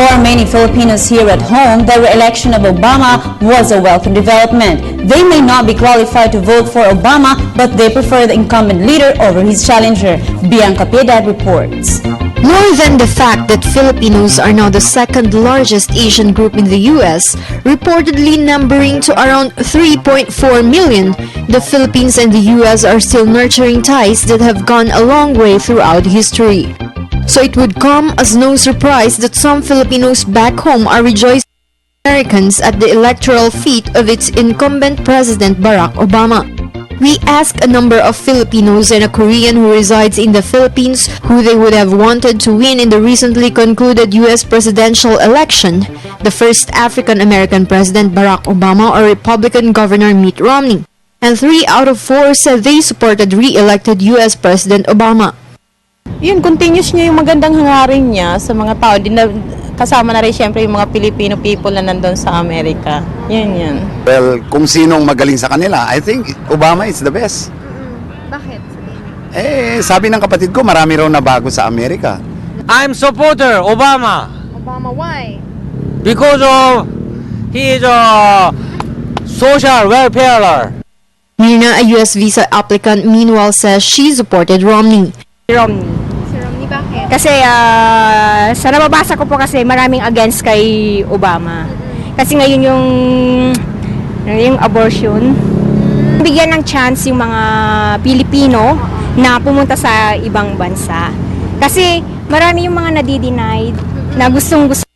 For many Filipinos here at home, the re-election of Obama was a welcome development. They may not be qualified to vote for Obama, but they prefer the incumbent leader over his challenger. Bianca Piedad reports. More than the fact that Filipinos are now the second largest Asian group in the U.S., reportedly numbering to around 3.4 million, the Philippines and the U.S. are still nurturing ties that have gone a long way throughout history. So it would come as no surprise that some Filipinos back home are rejoicing Americans at the electoral feat of its incumbent President Barack Obama. We asked a number of Filipinos and a Korean who resides in the Philippines who they would have wanted to win in the recently concluded U.S. presidential election, the first African-American President Barack Obama or Republican Governor Mitt Romney. And 3 out of 4 said they supported re-elected U.S. President Obama. Yun, continuous niya yung magandang hangarin niya sa mga tao. Kasama na rin siyempre yung mga Filipino people na nandun sa Amerika. Yun. Well, kung sinong magaling sa kanila, I think Obama is the best. Bakit? Sabi ng kapatid ko, marami raw na bago sa Amerika. I'm supporter Obama Obama, why? because of he is a social welfare. Mirna, a U.S. visa applicant, meanwhile says she supported Romney. Romney. Si Romney, bakit? Kasi sa nababasa ko po kasi maraming against kay Obama. Kasi ngayon yung abortion. Bigyan ng chance yung mga Pilipino na pumunta sa ibang bansa. Kasi marami yung mga nadi-denied na gustong-gusto.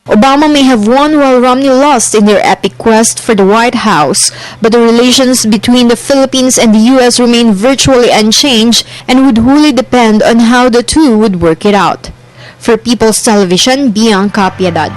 Obama may have won while Romney lost in their epic quest for the White House, but the relations between the Philippines and the U.S. remain virtually unchanged and would wholly depend on how the two would work it out. For People's Television, Bianca Piedad.